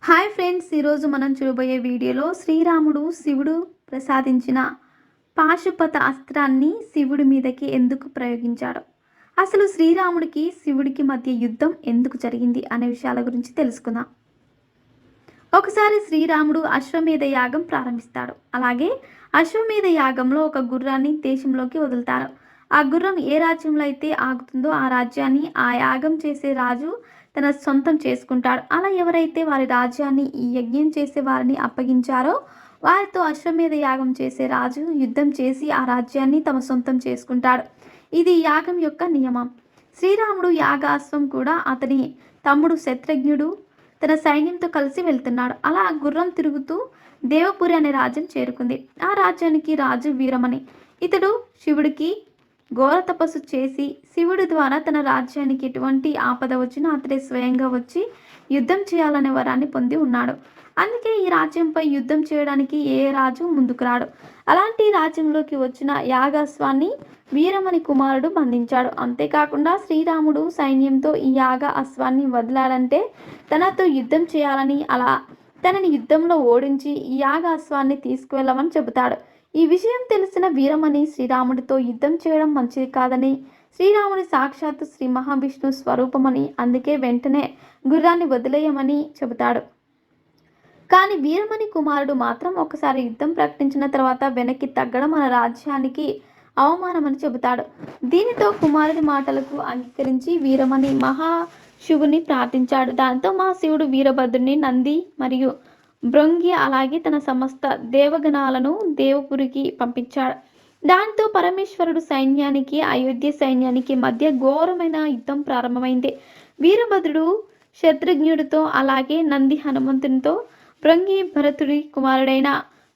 Hi friends, ఈరోజు మనం చూడబోయే వీడియోలో శ్రీరాముడు శివుడు ప్రసాదించిన పాశుపత అస్త్రాన్ని శివుడి మీదకి ఎందుకు ప్రయోగించాడు, అసలు శ్రీరాముడికి శివుడికి మధ్య యుద్ధం ఎందుకు జరిగింది అనే విషయాల గురించి తెలుసుకుందాం. ఒకసారి శ్రీరాముడు అశ్వమేధ యాగం ప్రారంభిస్తాడు. అలాగే అశ్వమేధ యాగంలో ఒక గుర్రాన్ని దేశంలోకి వదులుతారు. ఆ గుర్రం ఏ రాజ్యంలో అయితే ఆగుతుందో ఆ రాజ్యాన్ని ఆ యాగం చేసే రాజు తన సొంతం చేసుకుంటాడు. అలా ఎవరైతే వారి రాజ్యాన్ని ఈ యజ్ఞం చేసే వారిని అప్పగించారో వారితో అశ్వమేధ యాగం చేసే రాజు యుద్ధం చేసి ఆ రాజ్యాన్ని తమ సొంతం చేసుకుంటాడు. ఇది యాగం యొక్క నియమం. శ్రీరాముడు యాగాశ్వం కూడా అతని తమ్ముడు శత్రుఘ్నుడు తన సైన్యంతో కలిసి వెళ్తున్నాడు. అలా గుర్రం తిరుగుతూ దేవపురి అనే రాజ్యం చేరుకుంది. ఆ రాజ్యానికి రాజు వీరమణి. ఇతడు శివుడికి ఘోర తపస్సు చేసి శివుడి ద్వారా తన రాజ్యానికి ఎటువంటి ఆపద వచ్చినా అతడే స్వయంగా వచ్చి యుద్ధం చేయాలనే వరాన్ని పొంది ఉన్నాడు. అందుకే ఈ రాజ్యంపై యుద్ధం చేయడానికి ఏ రాజు ముందుకు రాడు. అలాంటి రాజ్యంలోకి వచ్చిన యాగాశ్వాన్ని వీరమణి కుమారుడు బంధించాడు. అంతేకాకుండా శ్రీరాముడు సైన్యంతో ఈ యాగ అశ్వాన్ని వదిలాడంటే తనతో యుద్ధం చేయాలని, అలా తనని యుద్ధంలో ఓడించి ఈ యాగ అశ్వాన్ని తీసుకువెళ్ళమని చెబుతాడు. ఈ విషయం తెలిసిన వీరమణి శ్రీరాముడితో యుద్ధం చేయడం మంచిది కాదని, శ్రీరాముడి సాక్షాత్తు శ్రీ మహావిష్ణు స్వరూపమని, అందుకే వెంటనే గుర్రాన్ని వదిలేయమని చెబుతాడు. కానీ వీరమణి కుమారుడు మాత్రం ఒకసారి యుద్ధం ప్రకటించిన తర్వాత వెనక్కి తగ్గడం మన రాజ్యానికి అవమానమని చెబుతాడు. దీనితో కుమారుడి మాటలకు అంగీకరించి వీరమణి మహాశివుని ప్రార్థించాడు. దాంతో మహాశివుడు వీరభద్రుని, నంది మరియు భృంగి అలాగే తన సమస్త దేవగణాలను దేవపురికి పంపించాడు. దాంతో పరమేశ్వరుడు సైన్యానికి అయోధ్య సైన్యానికి మధ్య ఘోరమైన యుద్ధం ప్రారంభమైంది. వీరభద్రుడు శత్రుఘ్నుడితో అలాగే నంది హనుమంతునితో, భృంగి భరతుడి కుమారుడైన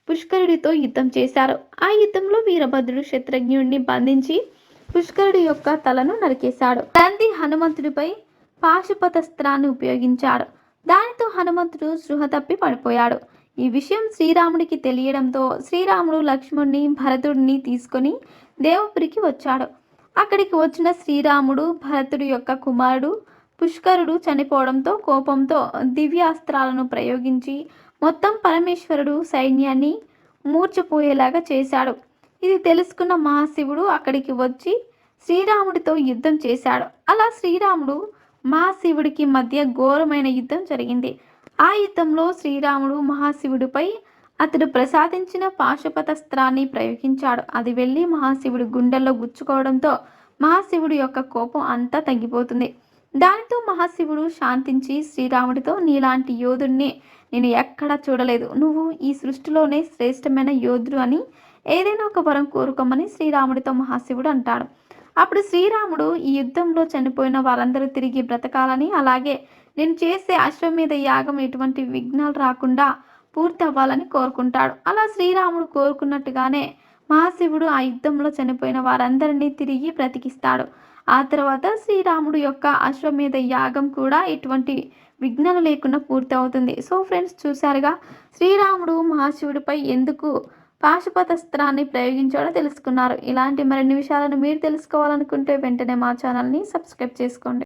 పుష్కరుడితో యుద్ధం చేశారు. ఆ యుద్ధంలో వీరభద్రుడు శత్రుఘ్నుడిని బంధించి పుష్కరుడి యొక్క తలను నరికేశాడు. నంది హనుమంతుడిపై పాశుపతస్త్రాన్ని ఉపయోగించాడు. దానితో హనుమంతుడు సృహ తప్పి పడిపోయాడు. ఈ విషయం శ్రీరాముడికి తెలియడంతో శ్రీరాముడు లక్ష్మణుని భరతుడిని తీసుకొని దేవపురికి వచ్చాడు. అక్కడికి వచ్చిన శ్రీరాముడు భరతుడి యొక్క కుమారుడు పుష్కరుడు చనిపోవడంతో కోపంతో దివ్యాస్త్రాలను ప్రయోగించి మొత్తం పరమేశ్వరుడు సైన్యాన్ని మూర్చపోయేలాగా చేశాడు. ఇది తెలుసుకున్న మహాశివుడు అక్కడికి వచ్చి శ్రీరాముడితో యుద్ధం చేశాడు. అలా శ్రీరాముడు మహాశివుడికి మధ్య ఘోరమైన యుద్ధం జరిగింది. ఆ యుద్ధంలో శ్రీరాముడు మహాశివుడిపై అతడు ప్రసాదించిన పాశుపతస్త్రాన్ని ప్రయోగించాడు. అది వెళ్ళి మహాశివుడి గుండెల్లో గుచ్చుకోవడంతో మహాశివుడి యొక్క కోపం అంతా తగ్గిపోతుంది. దానితో మహాశివుడు శాంతించి శ్రీరాముడితో, నీలాంటి యోధుడిని నేను ఎక్కడా చూడలేదు, నువ్వు ఈ సృష్టిలోనే శ్రేష్టమైన యోధుడు అని ఏదైనా ఒక వరం కోరుకోమని శ్రీరాముడితో మహాశివుడు అంటాడు. అప్పుడు శ్రీరాముడు ఈ యుద్ధంలో చనిపోయిన వారందరూ తిరిగి బ్రతకాలని, అలాగే నేను చేసే అశ్వమేధ యాగం ఎటువంటి విఘ్నాలు రాకుండా పూర్తి అవ్వాలని కోరుకుంటాడు. అలా శ్రీరాముడు కోరుకున్నట్టుగానే మహాశివుడు ఆ యుద్ధంలో చనిపోయిన వారందరినీ తిరిగి బ్రతికిస్తాడు. ఆ తర్వాత శ్రీరాముడు యొక్క అశ్వమేధ యాగం కూడా ఎటువంటి విఘ్నాలు లేకుండా పూర్తి అవుతుంది. సో ఫ్రెండ్స్, చూశారుగా శ్రీరాముడు మహాశివుడిపై ఎందుకు పాశుపతస్త్రాన్ని ప్రయోగించాడో తెలుసుకున్నారు. ఇలాంటి మరిన్ని విషయాలను మీరు తెలుసుకోవాలనుకుంటే వెంటనే మా ఛానల్ని సబ్స్క్రైబ్ చేసుకోండి.